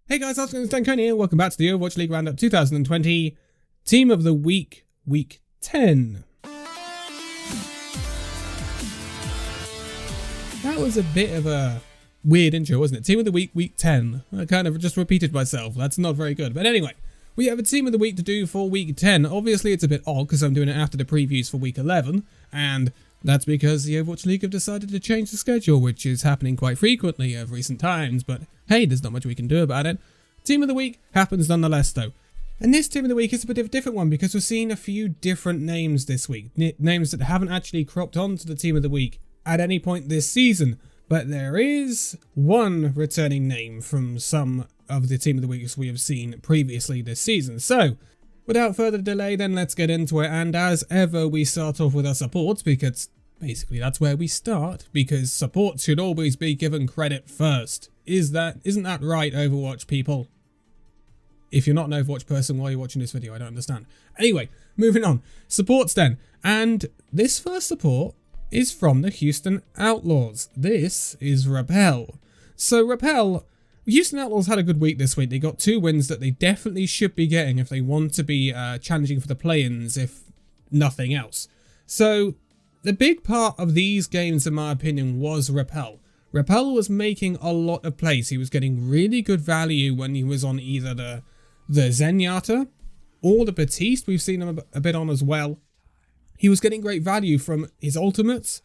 Hey guys, how's it going? It's Danconia. Welcome back to the Overwatch League Roundup 2020 Team of the Week, Week 10. That was a bit of a weird intro, wasn't it? Team of the Week, Week 10. I kind of just repeated myself. That's not very good. But anyway, we have a Team of the Week to do for Week 10. Obviously, it's a bit odd because I'm doing it after the previews for Week 11. And that's because the Overwatch League have decided to change the schedule, which is happening quite frequently of recent times. But hey, there's not much we can do about it. Team of the Week happens nonetheless though. And this Team of the Week is a bit of a different one because we're seeing a few different names this week. Names that haven't actually cropped onto the Team of the Week at any point this season. But there is one returning name from some of the Team of the Weeks we have seen previously this season. So, without further delay then let's get into it. And as ever we start off with our supports because basically that's where we start. Because supports should always be given credit first. Isn't that right, Overwatch people? If you're not an Overwatch person, why are you watching this video? I don't understand. Anyway, moving on. Supports then. And this first support is from the Houston Outlaws. This is Repel. So Repel, Houston Outlaws had a good week this week. They got 2 wins that they definitely should be getting if they want to be challenging for the play-ins, if nothing else. So the big part of these games, in my opinion, was Repel. Repel was making a lot of plays. He was getting really good value when he was on either the Zenyatta or the Batiste. We've seen him a bit on as well. He was getting great value from his ultimates,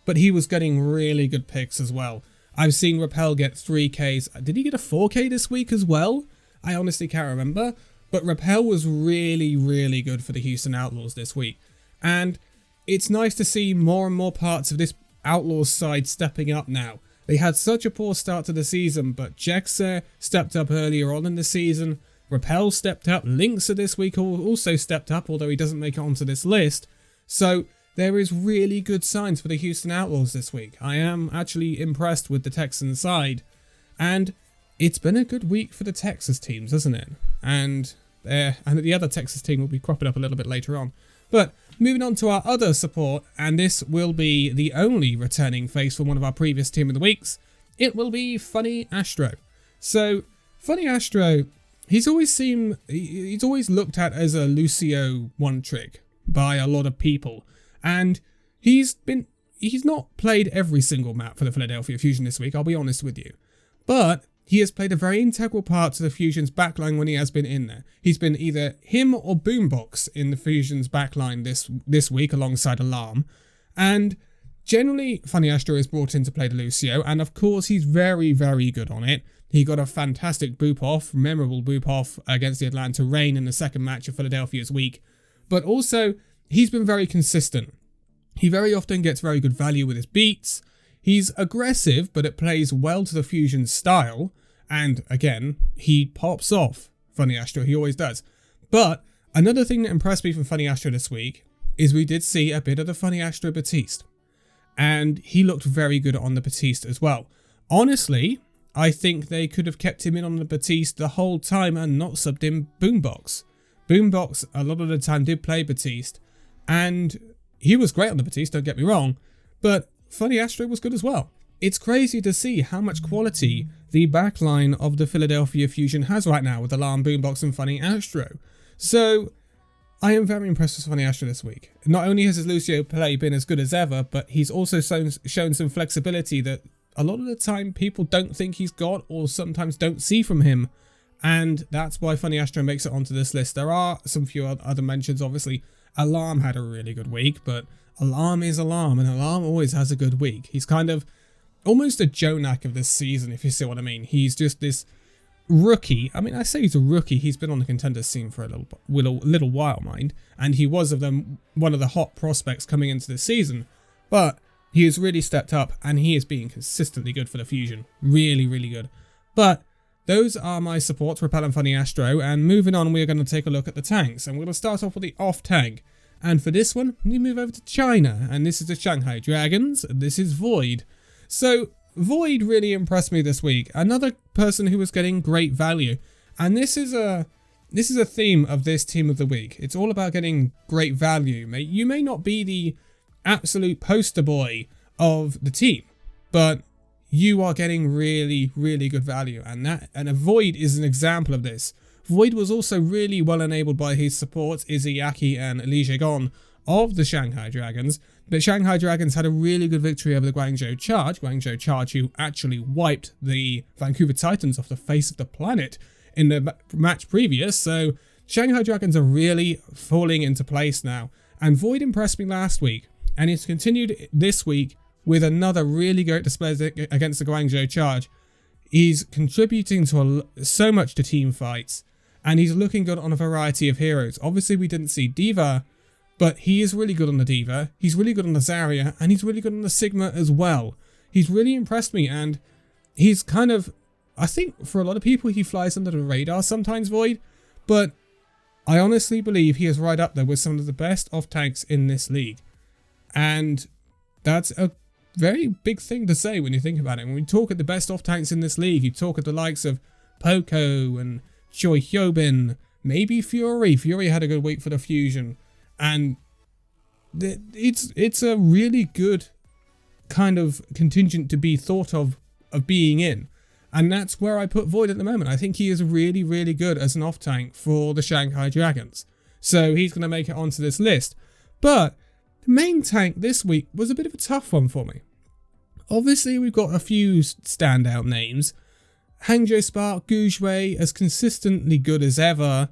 but he was getting really good picks as well. I've seen Repel get 3Ks. Did he get a 4K this week as well? I honestly can't remember. But Repel was really, really good for the Houston Outlaws this week. And it's nice to see more and more parts of this Outlaws side stepping up now. They had such a poor start to the season, but Jexer stepped up earlier on in the season. Repel stepped up. Linkser this week also stepped up, although he doesn't make it onto this list. So there is really good signs for the Houston Outlaws this week. I am actually impressed with the Texans side. And it's been a good week for the Texas teams, hasn't it? And the other Texas team will be cropping up a little bit later on. But moving on to our other support, and this will be the only returning face from one of our previous Team of the Weeks, it will be Funny Astro. So, Funny Astro, he's always looked at as a Lucio one-trick by a lot of people. And he's not played every single map for the Philadelphia Fusion this week, I'll be honest with you. But he has played a very integral part to the Fusion's backline when he has been in there. He's been either him or Boombox in the Fusion's backline this week alongside Alarm. And generally, Funny Astro is brought in to play the Lucio, and of course he's very, very good on it. He got a fantastic boop-off, memorable boop-off against the Atlanta Reign in the second match of Philadelphia's week. But also, he's been very consistent. He very often gets very good value with his beats. He's aggressive, but it plays well to the Fusion's style. And again, he pops off, Funny Astro, he always does. But another thing that impressed me from Funny Astro this week is we did see a bit of the Funny Astro Batiste. And he looked very good on the Batiste as well. Honestly, I think they could have kept him in on the Batiste the whole time and not subbed in Boombox. Boombox a lot of the time did play Batiste, and he was great on the Batiste, don't get me wrong, but Funny Astro was good as well. It's crazy to see how much quality the backline of the Philadelphia Fusion has right now with Alarm, Boombox and Funny Astro. So I am very impressed with Funny Astro this week. Not only has his Lucio play been as good as ever, but he's also shown some flexibility that a lot of the time people don't think he's got or sometimes don't see from him. And that's why Funny Astro makes it onto this list. There are some few other mentions, obviously. Alarm had a really good week, but Alarm is Alarm, and Alarm always has a good week. He's kind of almost a Jonak of this season, if you see what I mean. He's just this rookie. I mean, I say he's a rookie. He's been on the contender scene for a little while, mind. And he was one of the hot prospects coming into this season. But he has really stepped up, and he is being consistently good for the Fusion. Really, really good. But those are my supports, Repel and Funny Astro, and moving on, we are going to take a look at the tanks, and we're going to start off with the off tank. And for this one, we move over to China, and this is the Shanghai Dragons, and this is Void. So, Void really impressed me this week. Another person who was getting great value, and this is a theme of this Team of the Week. It's all about getting great value. You may not be the absolute poster boy of the team, but you are getting really, really good value. And a Void is an example of this. Void was also really well enabled by his supports, Izayaki and Li Zhegon of the Shanghai Dragons. But Shanghai Dragons had a really good victory over the Guangzhou Charge, who actually wiped the Vancouver Titans off the face of the planet in the match previous. So Shanghai Dragons are really falling into place now. And Void impressed me last week, and he's continued this week with another really great display against the Guangzhou Charge. He's contributing to so much to team fights, and he's looking good on a variety of heroes. Obviously, we didn't see D.Va, but he is really good on the D.Va, he's really good on the Zarya, and he's really good on the Sigma as well. He's really impressed me, and he's kind of, I think for a lot of people, he flies under the radar sometimes, Void, but I honestly believe he is right up there with some of the best off-tanks in this league. And that's a very big thing to say when you think about it. When we talk at the best off-tanks in this league, you talk at the likes of Poco and Choi Hyobin, maybe Fury. Fury had a good week for the Fusion. And it's a really good kind of contingent to be thought of being in. And that's where I put Void at the moment. I think he is really, really good as an off-tank for the Shanghai Dragons. So he's going to make it onto this list. But the main tank this week was a bit of a tough one for me. Obviously, we've got a few standout names. Hangzhou Spark, Gujue, as consistently good as ever.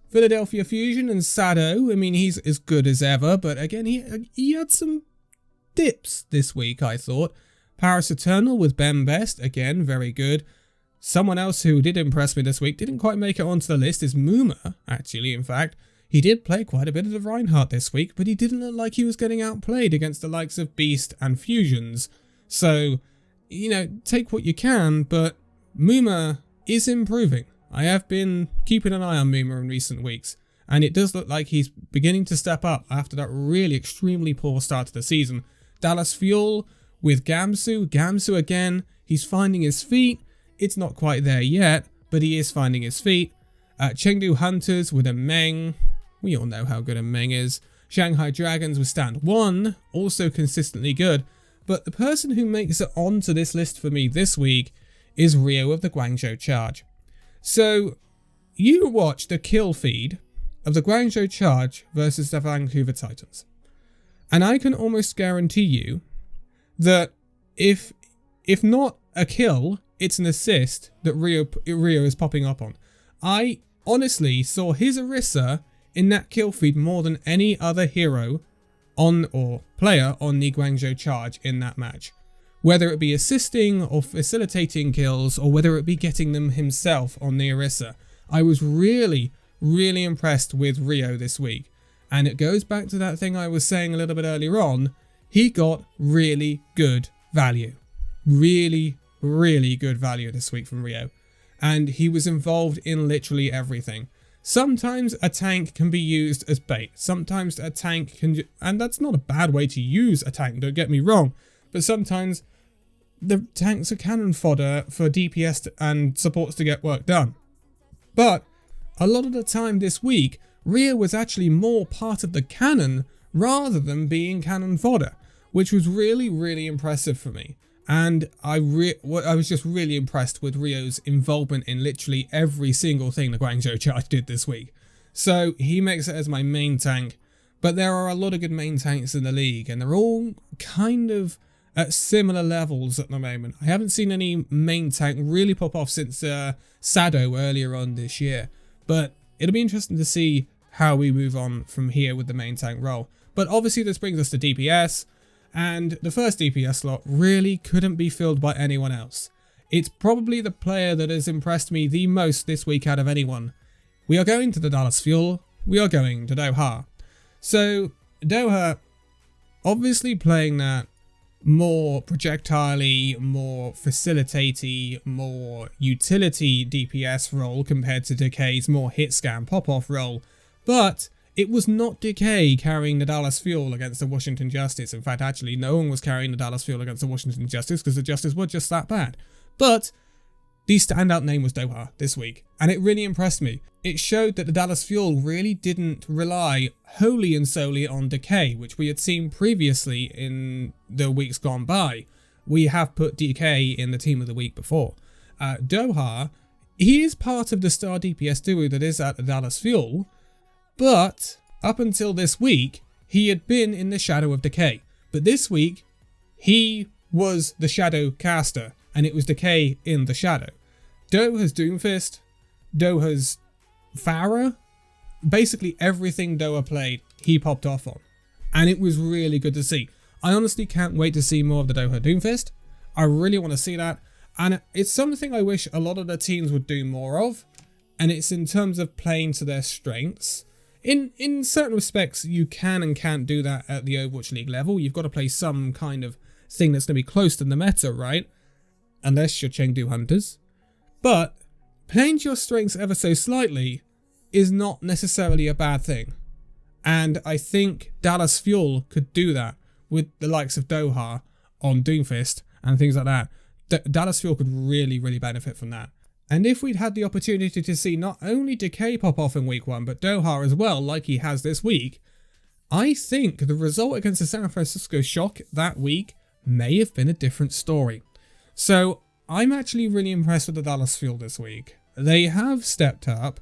Philadelphia Fusion and Sado, I mean, he's as good as ever. But again, he had some dips this week, I thought. Paris Eternal with Ben Best, again, very good. Someone else who did impress me this week, didn't quite make it onto the list, is Muma, actually, in fact. He did play quite a bit of the Reinhardt this week, but he didn't look like he was getting outplayed against the likes of Beast and Fusions. So, you know, take what you can, but Muma is improving. I have been keeping an eye on Muma in recent weeks, and it does look like he's beginning to step up after that really extremely poor start to the season. Dallas Fuel with Gamsu again, he's finding his feet. It's not quite there yet, but he is finding his feet. Chengdu Hunters with a Meng. We all know how good a Meng is. Shanghai Dragons with Stand 1, also consistently good. But the person who makes it onto this list for me this week is Rio of the Guangzhou Charge. So, you watched the kill feed of the Guangzhou Charge versus the Vancouver Titans. And I can almost guarantee you that if not a kill, it's an assist that Rio is popping up on. I honestly saw his Orisa in that kill feed more than any other hero or player on the Guangzhou Charge in that match. Whether it be assisting or facilitating kills, or whether it be getting them himself on the Orisa. I was really, really impressed with Rio this week. And it goes back to that thing I was saying a little bit earlier on. He got really good value. Really, really good value this week from Rio. And he was involved in literally everything. Sometimes a tank can be used as bait. Sometimes a tank can... And that's not a bad way to use a tank, don't get me wrong. But sometimes the tanks are cannon fodder for DPS and supports to get work done. But a lot of the time this week, Rio was actually more part of the cannon rather than being cannon fodder, which was really, really impressive for me. And I was just really impressed with Rio's involvement in literally every single thing the Guangzhou Charge did this week. So he makes it as my main tank, but there are a lot of good main tanks in the league, and they're all kind of at similar levels at the moment. I haven't seen any main tank really pop off since Sado earlier on this year, but it'll be interesting to see how we move on from here with the main tank role. But obviously this brings us to DPS. And the first DPS slot really couldn't be filled by anyone else. It's probably the player that has impressed me the most this week out of anyone. We are going to the Dallas Fuel. We are going to Doha. So Doha, obviously playing that more projectile-y, more facilitaty, more utility DPS role compared to Decay's more hit scan pop-off role. But it was not Decay carrying the Dallas Fuel against the Washington Justice. In fact, actually, no one was carrying the Dallas Fuel against the Washington Justice because the Justice were just that bad. But the standout name was Doha this week, and it really impressed me. It showed that the Dallas Fuel really didn't rely wholly and solely on Decay, which we had seen previously in the weeks gone by, we have put DK in the team of the week before. Doha, he is part of the star DPS duo that is at the Dallas Fuel, but up until this week, he had been in the shadow of Decay. But this week, he was the shadow caster, and it was Decay in the shadow. Doha's Doomfist, Doha's Farah, basically everything Doha played, he popped off on. And it was really good to see. I honestly can't wait to see more of the Doha Doomfist. I really want to see that. And it's something I wish a lot of the teams would do more of. And it's in terms of playing to their strengths. In certain respects, you can and can't do that at the Overwatch League level. You've got to play some kind of thing that's going to be close to the meta, right? Unless you're Chengdu Hunters. But playing to your strengths ever so slightly is not necessarily a bad thing. And I think Dallas Fuel could do that with the likes of Doha on Doomfist and things like that. Dallas Fuel could really, really benefit from that. And if we'd had the opportunity to see not only Decay pop off in week 1, but Doha as well, like he has this week, I think the result against the San Francisco Shock that week may have been a different story. So I'm actually really impressed with the Dallas Fuel this week. They have stepped up.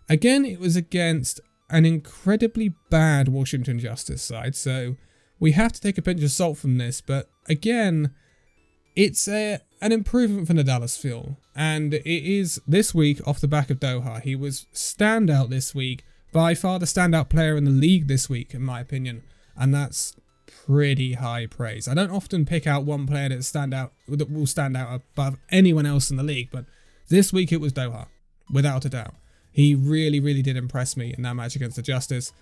Again, it was against an incredibly bad Washington Justice side, so we have to take a pinch of salt from this, but again, it's an improvement from the Dallas Fuel, and it is this week off the back of Doha. He was standout this week, by far the standout player in the league this week, in my opinion, and that's pretty high praise. I don't often pick out one player that will stand out above anyone else in the league, but this week it was Doha, without a doubt. He really, really did impress me in that match against the Justice,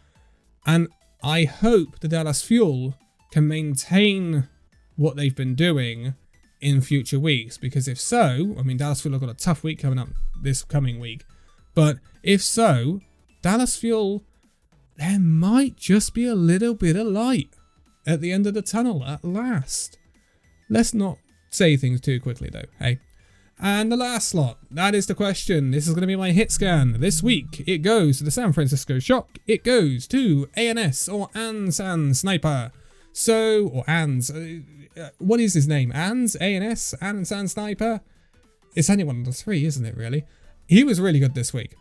and I hope the Dallas Fuel can maintain what they've been doing in future weeks, because if so, I mean, Dallas Fuel have got a tough week coming up this coming week, but if so, Dallas Fuel, there might just be a little bit of light at the end of the tunnel at last. Let's not say things too quickly though, hey? And the last slot, that is the question. This is going to be my hit scan. This week, it goes to the San Francisco Shock. It goes to ANS or Ansan Sniper. So, or ANS. What is his name? ANS? ANS? Ansan Sniper? It's only one of the three, isn't it, really? He was really good this week.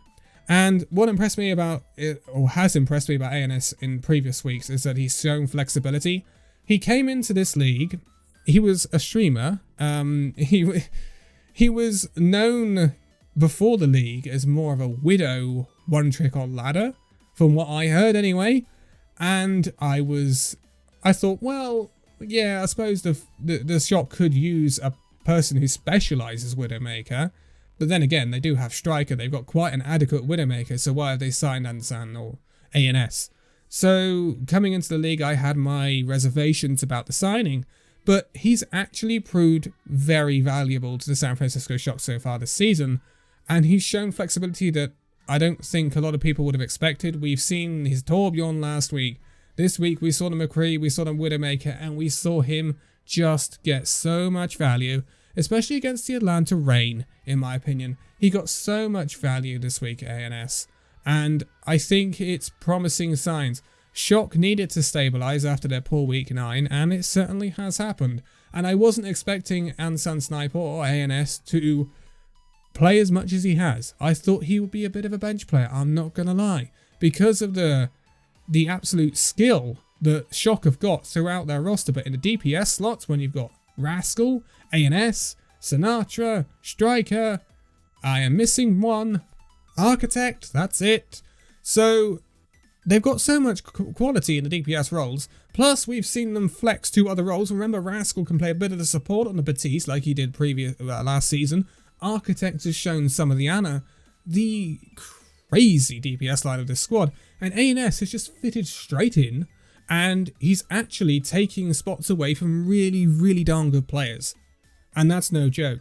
And what impressed me about it, or has impressed me about ANS in previous weeks, is that he's shown flexibility. He came into this league. He was a streamer. He was known before the league as more of a Widow one-trick on ladder, from what I heard anyway. And I thought, well, yeah, I suppose the Shock could use a person who specialises Widowmaker. But then again, they do have Striker. They've got quite an adequate Widowmaker, so why have they signed Ansan or ANS? So coming into the league, I had my reservations about the signing. But he's actually proved very valuable to the San Francisco Shock so far this season, and he's shown flexibility that I don't think a lot of people would have expected. We've seen his Torbjorn last week. This week we saw the McCree, we saw the Widowmaker, and we saw him just get so much value, especially against the Atlanta Reign, in my opinion. He got so much value this week at ANS, and I think it's promising signs. Shock needed to stabilise after their poor week 9, and it certainly has happened. And I wasn't expecting Ansan Sniper or ANS to play as much as he has. I thought he would be a bit of a bench player, I'm not going to lie. Because of the absolute skill that Shock have got throughout their roster, but in the DPS slots, when you've got Rascal, ANS, Sinatra, Striker, I am missing one, Architect, that's it. So they've got so much quality in the DPS roles, plus we've seen them flex to other roles. Remember, Rascal can play a bit of the support on the Batiste like he did last season. Architect has shown some of the crazy DPS line of this squad, and ANS has just fitted straight in, and he's actually taking spots away from really, really darn good players. And that's no joke.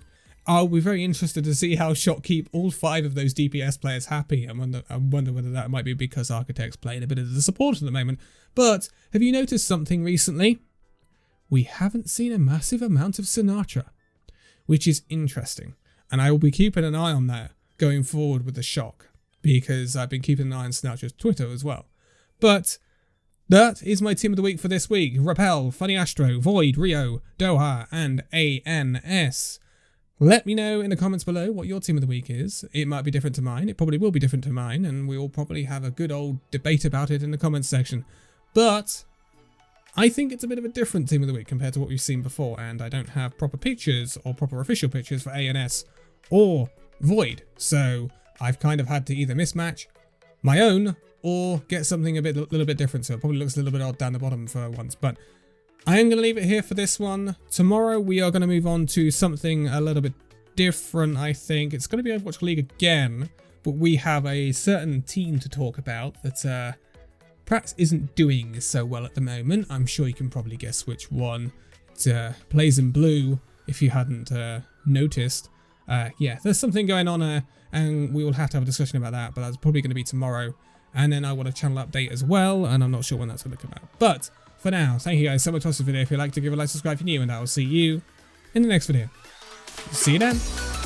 I'll be very interested to see how Shock keep all 5 of those DPS players happy. I wonder whether that might be because Architect's playing a bit of the support at the moment. But have you noticed something recently? We haven't seen a massive amount of Sinatra, which is interesting. And I will be keeping an eye on that going forward with the Shock, because I've been keeping an eye on Sinatra's Twitter as well. But That is my team of the week for this week. Repel, Funny Astro, Void, Rio, Doha, and ANS. Let me know in the comments below what your team of the week is. It might be different to mine. It probably will be different to mine, and we will probably have a good old debate about it in the comments section. But I think it's a bit of a different team of the week compared to what we've seen before, and I don't have proper pictures or proper official pictures for ANS or Void. So I've kind of had to either mismatch my own or get something a little bit different, so it probably looks a little bit odd down the bottom for once. But I am going to leave it here for this one. Tomorrow we are going to move on to something a little bit different, I think. It's going to be Overwatch League again, but we have a certain team to talk about that perhaps isn't doing so well at the moment. I'm sure you can probably guess which one. It plays in blue, if you hadn't noticed. Yeah, there's something going on, and we will have to have a discussion about that, but that's probably going to be tomorrow. And then I want a channel update as well, and I'm not sure when that's going to come out. But for now, thank you guys so much for watching this video. If you'd like to give a like, subscribe if you're new, and I will see you in the next video. See you then.